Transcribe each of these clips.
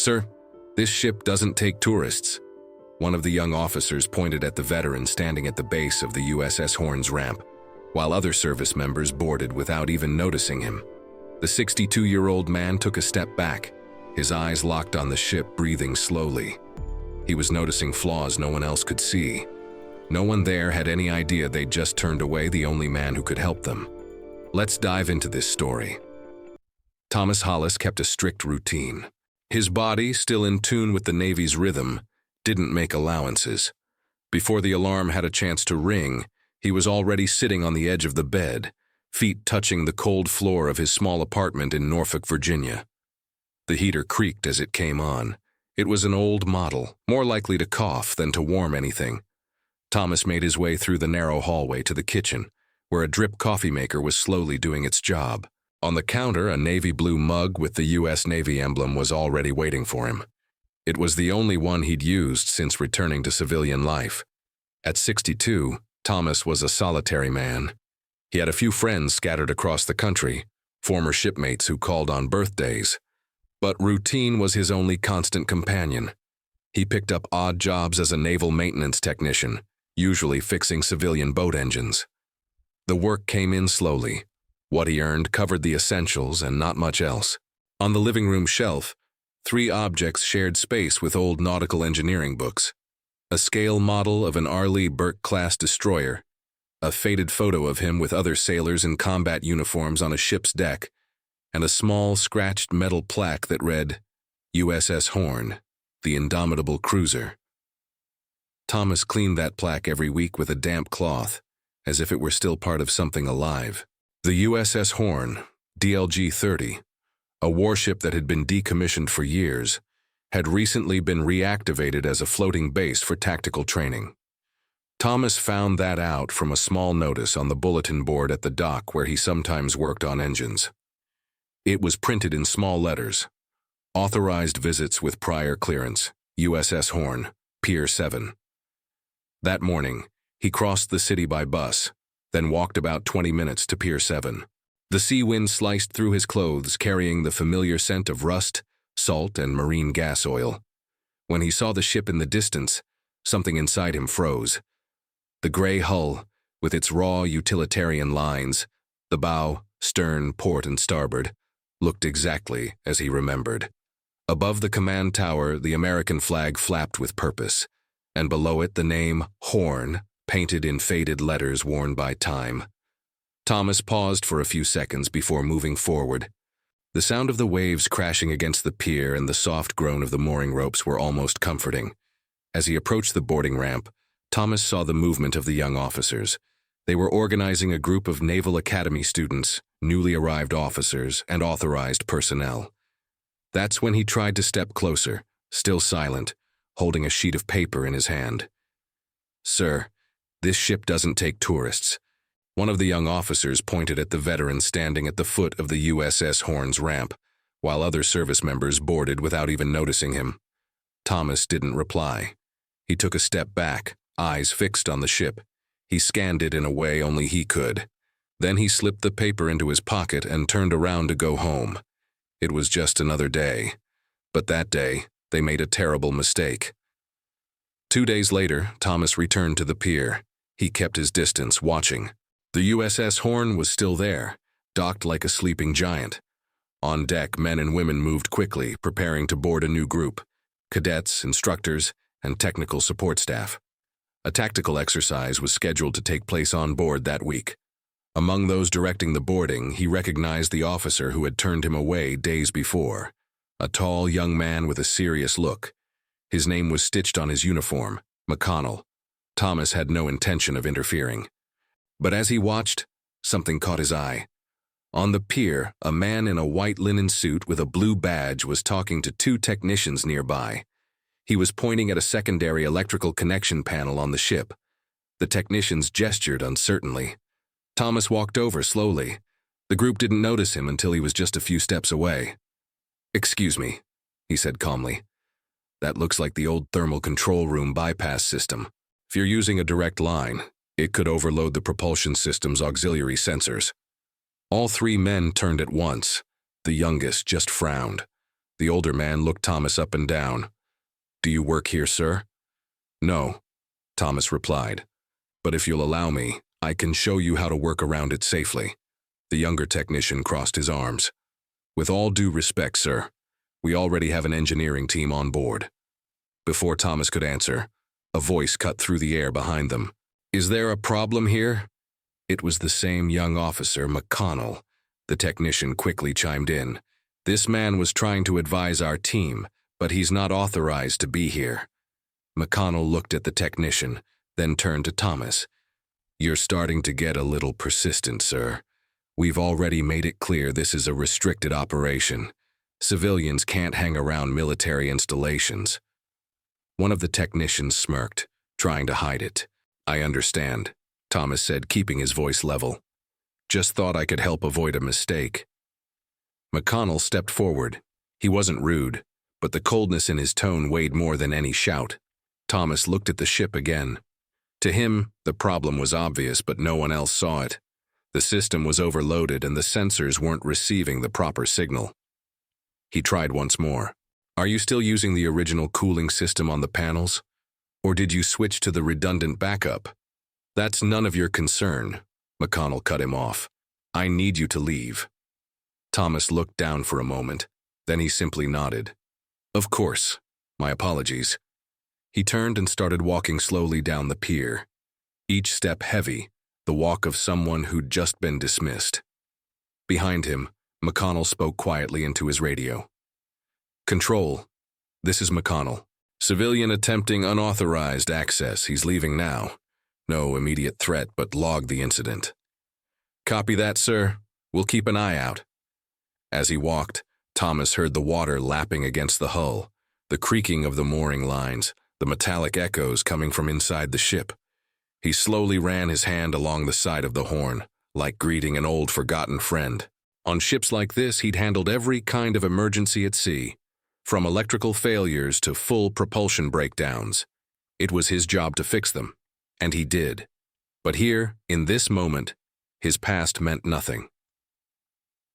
"Sir, this ship doesn't take tourists." One of the young officers pointed at the veteran standing at the base of the USS Horn's ramp, while other service members boarded without even noticing him. The 62-year-old man took a step back, his eyes locked on the ship, breathing slowly. He was noticing flaws no one else could see. No one there had any idea they'd just turned away the only man who could help them. Let's dive into this story. Thomas Hollis kept a strict routine. His body, still in tune with the Navy's rhythm, didn't make allowances. Before the alarm had a chance to ring, he was already sitting on the edge of the bed, feet touching the cold floor of his small apartment in Norfolk, Virginia. The heater creaked as it came on. It was an old model, more likely to cough than to warm anything. Thomas made his way through the narrow hallway to the kitchen, where a drip coffee maker was slowly doing its job. On the counter, a navy blue mug with the U.S. Navy emblem was already waiting for him. It was the only one he'd used since returning to civilian life. At 62, Thomas was a solitary man. He had a few friends scattered across the country, former shipmates who called on birthdays. But routine was his only constant companion. He picked up odd jobs as a naval maintenance technician, usually fixing civilian boat engines. The work came in slowly. What he earned covered the essentials and not much else. On the living room shelf, 3 objects shared space with old nautical engineering books. A scale model of an Arleigh Burke-class destroyer, a faded photo of him with other sailors in combat uniforms on a ship's deck, and a small, scratched metal plaque that read, USS Horn, the indomitable cruiser. Thomas cleaned that plaque every week with a damp cloth, as if it were still part of something alive. The USS Horn, DLG-30, a warship that had been decommissioned for years, had recently been reactivated as a floating base for tactical training. Thomas found that out from a small notice on the bulletin board at the dock where he sometimes worked on engines. It was printed in small letters. Authorized visits with prior clearance, USS Horn, Pier 7. That morning, he crossed the city by bus, then walked about 20 minutes to Pier 7. The sea wind sliced through his clothes, carrying the familiar scent of rust, salt, and marine gas oil. When he saw the ship in the distance, something inside him froze. The gray hull, with its raw utilitarian lines, the bow, stern, port, and starboard, looked exactly as he remembered. Above the command tower, the American flag flapped with purpose, and below it the name Horn, painted in faded letters worn by time. Thomas paused for a few seconds before moving forward. The sound of the waves crashing against the pier and the soft groan of the mooring ropes were almost comforting. As he approached the boarding ramp, Thomas saw the movement of the young officers. They were organizing a group of Naval Academy students, newly arrived officers, and authorized personnel. That's when he tried to step closer, still silent, holding a sheet of paper in his hand. "Sir, this ship doesn't take tourists." One of the young officers pointed at the veteran standing at the foot of the USS Horn's ramp, while other service members boarded without even noticing him. Thomas didn't reply. He took a step back, eyes fixed on the ship. He scanned it in a way only he could. Then he slipped the paper into his pocket and turned around to go home. It was just another day. But that day, they made a terrible mistake. 2 days later, Thomas returned to the pier. He kept his distance, watching. The USS Horn was still there, docked like a sleeping giant. On deck, men and women moved quickly, preparing to board a new group: cadets, instructors, and technical support staff. A tactical exercise was scheduled to take place on board that week. Among those directing the boarding, he recognized the officer who had turned him away days before, a tall young man with a serious look. His name was stitched on his uniform, McConnell. Thomas had no intention of interfering. But as he watched, something caught his eye. On the pier, a man in a white linen suit with a blue badge was talking to 2 technicians nearby. He was pointing at a secondary electrical connection panel on the ship. The technicians gestured uncertainly. Thomas walked over slowly. The group didn't notice him until he was just a few steps away. "Excuse me," he said calmly. "That looks like the old thermal control room bypass system. If you're using a direct line, it could overload the propulsion system's auxiliary sensors." All 3 men turned at once. The youngest just frowned. The older man looked Thomas up and down. "Do you work here, sir?" "No," Thomas replied. "But if you'll allow me, I can show you how to work around it safely." The younger technician crossed his arms. "With all due respect, sir, we already have an engineering team on board." Before Thomas could answer, a voice cut through the air behind them. "Is there a problem here?" It was the same young officer, McConnell. The technician quickly chimed in. "This man was trying to advise our team, but he's not authorized to be here." McConnell looked at the technician, then turned to Thomas. "You're starting to get a little persistent, sir. We've already made it clear this is a restricted operation. Civilians can't hang around military installations." One of the technicians smirked, trying to hide it. "I understand," Thomas said, keeping his voice level. "Just thought I could help avoid a mistake." McConnell stepped forward. He wasn't rude, but the coldness in his tone weighed more than any shout. Thomas looked at the ship again. To him, the problem was obvious, but no one else saw it. The system was overloaded and the sensors weren't receiving the proper signal. He tried once more. "Are you still using the original cooling system on the panels? Or did you switch to the redundant backup?" "That's none of your concern," McConnell cut him off. "I need you to leave." Thomas looked down for a moment. Then he simply nodded. "Of course. My apologies." He turned and started walking slowly down the pier. Each step heavy, the walk of someone who'd just been dismissed. Behind him, McConnell spoke quietly into his radio. "Control, this is McConnell. Civilian attempting unauthorized access. He's leaving now. No immediate threat, but log the incident." "Copy that, sir. We'll keep an eye out." As he walked, Thomas heard the water lapping against the hull, the creaking of the mooring lines, the metallic echoes coming from inside the ship. He slowly ran his hand along the side of the horn, like greeting an old forgotten friend. On ships like this, he'd handled every kind of emergency at sea, from electrical failures to full propulsion breakdowns. It was his job to fix them, and he did. But here, in this moment, his past meant nothing.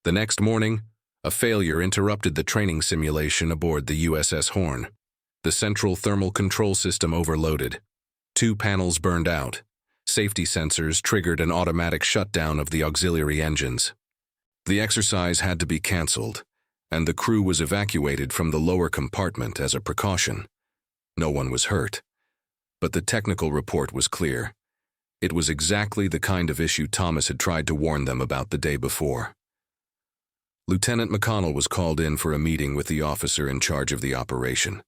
The next morning, a failure interrupted the training simulation aboard the USS Horn. The central thermal control system overloaded. 2 panels burned out. Safety sensors triggered an automatic shutdown of the auxiliary engines. The exercise had to be canceled, and the crew was evacuated from the lower compartment as a precaution. No one was hurt, but the technical report was clear. It was exactly the kind of issue Thomas had tried to warn them about the day before. Lieutenant McConnell was called in for a meeting with the officer in charge of the operation,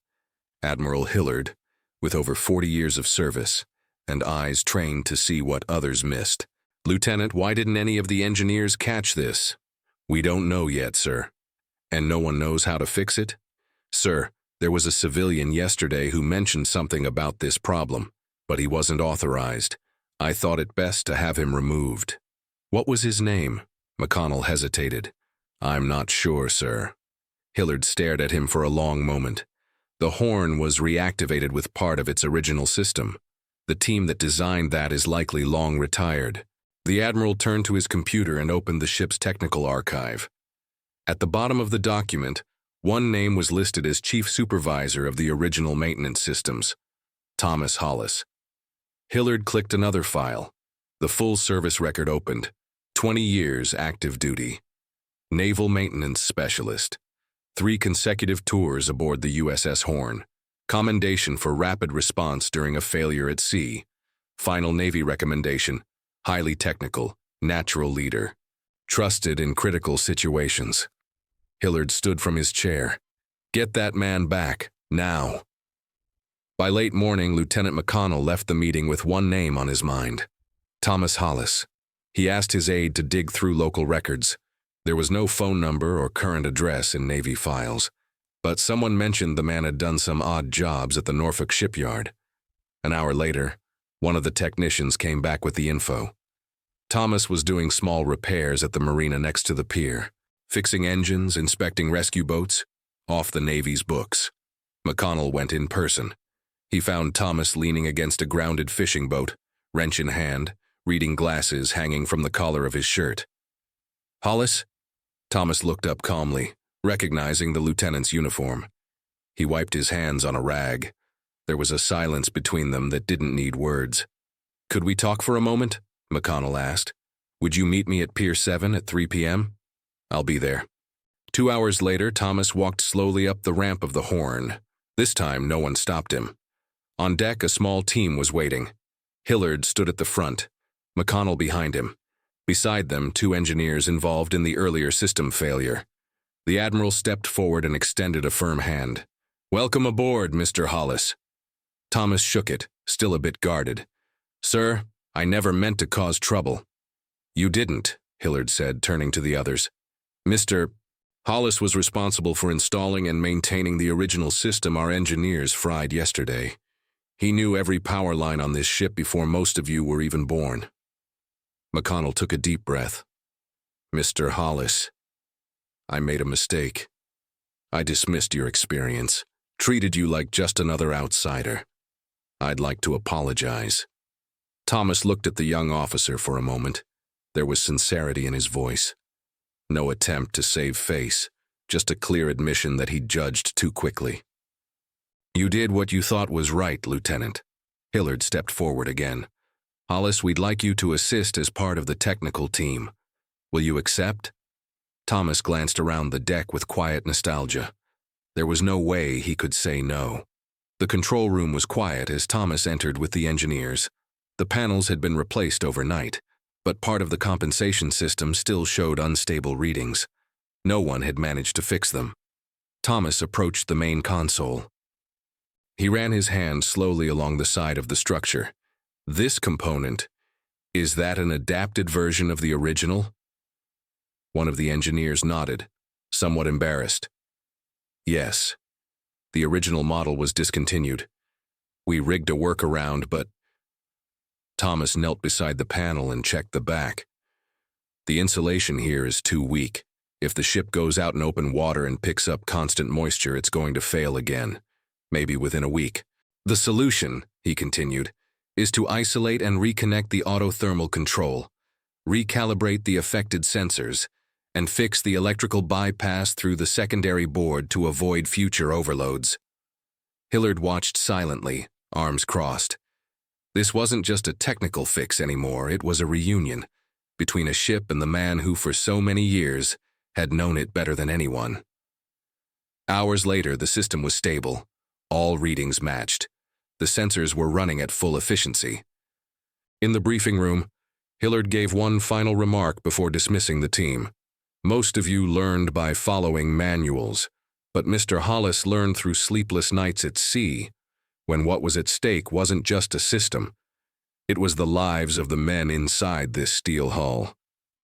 Admiral Hillard, with over 40 years of service and eyes trained to see what others missed. "Lieutenant, why didn't any of the engineers catch this?" "We don't know yet, sir." "And no one knows how to fix it?" "Sir, there was a civilian yesterday who mentioned something about this problem, but he wasn't authorized. I thought it best to have him removed." "What was his name?" McConnell hesitated. "I'm not sure, sir." Hillard stared at him for a long moment. The Horn was reactivated with part of its original system. The team that designed that is likely long retired. The Admiral turned to his computer and opened the ship's technical archive. At the bottom of the document, one name was listed as Chief Supervisor of the original maintenance systems, Thomas Hollis. Hillard clicked another file. The full service record opened. 20 years active duty. Naval Maintenance Specialist. 3 consecutive tours aboard the USS Horn. Commendation for rapid response during a failure at sea. Final Navy recommendation. Highly technical, natural leader. Trusted in critical situations. Hillard stood from his chair. "Get that man back, now." By late morning, Lieutenant McConnell left the meeting with one name on his mind. Thomas Hollis. He asked his aide to dig through local records. There was no phone number or current address in Navy files, but someone mentioned the man had done some odd jobs at the Norfolk shipyard. An hour later, one of the technicians came back with the info. Thomas was doing small repairs at the marina next to the pier, fixing engines, inspecting rescue boats, off the Navy's books. McConnell went in person. He found Thomas leaning against a grounded fishing boat, wrench in hand, reading glasses hanging from the collar of his shirt. "Hollis?" Thomas looked up calmly, recognizing the lieutenant's uniform. He wiped his hands on a rag. There was a silence between them that didn't need words. "Could we talk for a moment?" McConnell asked. "Would you meet me at Pier 7 at 3 p.m.? I'll be there." 2 hours later, Thomas walked slowly up the ramp of the Horn. This time, no one stopped him. On deck, a small team was waiting. Hillard stood at the front, McConnell behind him. Beside them, 2 engineers involved in the earlier system failure. The Admiral stepped forward and extended a firm hand. "Welcome aboard, Mr. Hollis." Thomas shook it, still a bit guarded. "Sir, I never meant to cause trouble." "You didn't," Hillard said, turning to the others. "Mr. Hollis was responsible for installing and maintaining the original system our engineers fried yesterday. He knew every power line on this ship before most of you were even born." McConnell took a deep breath. "Mr. Hollis, I made a mistake. I dismissed your experience, treated you like just another outsider. I'd like to apologize." Thomas looked at the young officer for a moment. There was sincerity in his voice. No attempt to save face, just a clear admission that he'd judged too quickly. "You did what you thought was right, Lieutenant." Hillard stepped forward again. "Hollis, we'd like you to assist as part of the technical team. Will you accept?" Thomas glanced around the deck with quiet nostalgia. There was no way he could say no. The control room was quiet as Thomas entered with the engineers. The panels had been replaced overnight, but part of the compensation system still showed unstable readings. No one had managed to fix them. Thomas approached the main console. He ran his hand slowly along the side of the structure. "This component, is that an adapted version of the original?" One of the engineers nodded, somewhat embarrassed. "Yes. The original model was discontinued. We rigged a workaround, but..." Thomas knelt beside the panel and checked the back. "The insulation here is too weak. If the ship goes out in open water and picks up constant moisture, it's going to fail again, maybe within a week. The solution," he continued, "is to isolate and reconnect the autothermal control, recalibrate the affected sensors, and fix the electrical bypass through the secondary board to avoid future overloads." Hillard watched silently, arms crossed. This wasn't just a technical fix anymore, it was a reunion between a ship and the man who for so many years had known it better than anyone. Hours later, the system was stable. All readings matched. The sensors were running at full efficiency. In the briefing room, Hillard gave one final remark before dismissing the team. "Most of you learned by following manuals, but Mr. Hollis learned through sleepless nights at sea, when what was at stake wasn't just a system. It was the lives of the men inside this steel hull."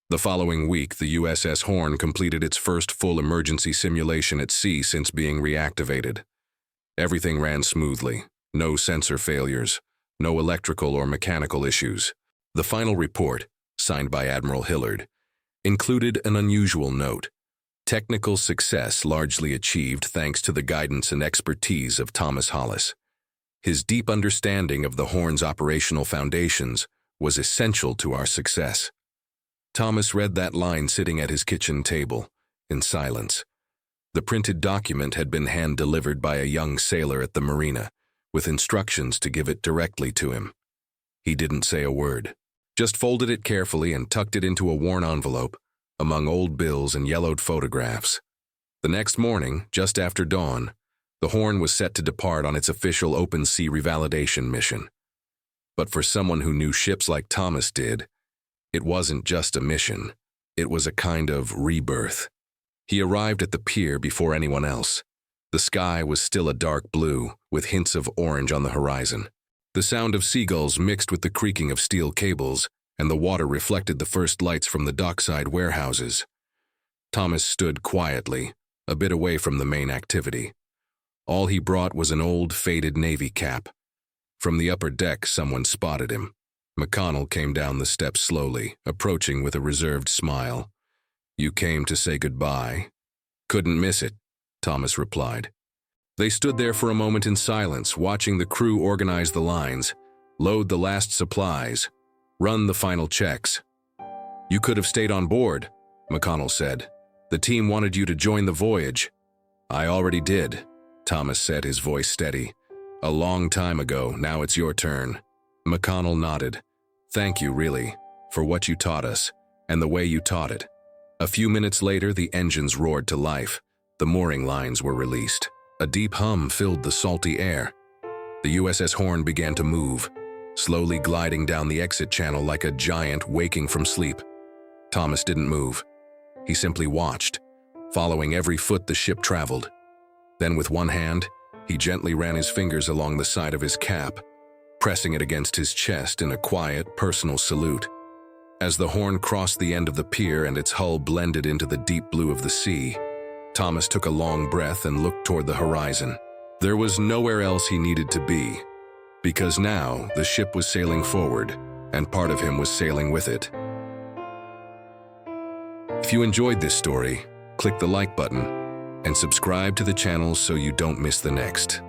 The following week, the USS Horn completed its first full emergency simulation at sea since being reactivated. Everything ran smoothly. No sensor failures, no electrical or mechanical issues. The final report, signed by Admiral Hillard, included an unusual note: technical success largely achieved thanks to the guidance and expertise of Thomas Hollis. His deep understanding of the Horn's operational foundations was essential to our success. Thomas read that line sitting at his kitchen table, in silence. The printed document had been hand-delivered by a young sailor at the marina, with instructions to give it directly to him. He didn't say a word, just folded it carefully and tucked it into a worn envelope, among old bills and yellowed photographs. The next morning, just after dawn, the Horn was set to depart on its official open sea revalidation mission. But for someone who knew ships like Thomas did, it wasn't just a mission. It was a kind of rebirth. He arrived at the pier before anyone else. The sky was still a dark blue, with hints of orange on the horizon. The sound of seagulls mixed with the creaking of steel cables, and the water reflected the first lights from the dockside warehouses. Thomas stood quietly, a bit away from the main activity. All he brought was an old, faded Navy cap. From the upper deck, someone spotted him. McConnell came down the steps slowly, approaching with a reserved smile. "You came to say goodbye." "Couldn't miss it," Thomas replied. They stood there for a moment in silence, watching the crew organize the lines, load the last supplies, run the final checks. "You could have stayed on board," McConnell said. The team wanted you to join the voyage. I already did, Thomas said, his voice steady. A long time ago, now it's your turn. McConnell nodded. Thank you, really, for what you taught us, and the way you taught it. A few minutes later, the engines roared to life. The mooring lines were released. A deep hum filled the salty air. The USS Horn began to move, slowly gliding down the exit channel like a giant waking from sleep. Thomas didn't move. He simply watched, following every foot the ship traveled. Then with one hand, he gently ran his fingers along the side of his cap, pressing it against his chest in a quiet, personal salute. As the Horn crossed the end of the pier and its hull blended into the deep blue of the sea, Thomas took a long breath and looked toward the horizon. There was nowhere else he needed to be, because now the ship was sailing forward, and part of him was sailing with it. If you enjoyed this story, click the like button and subscribe to the channel so you don't miss the next.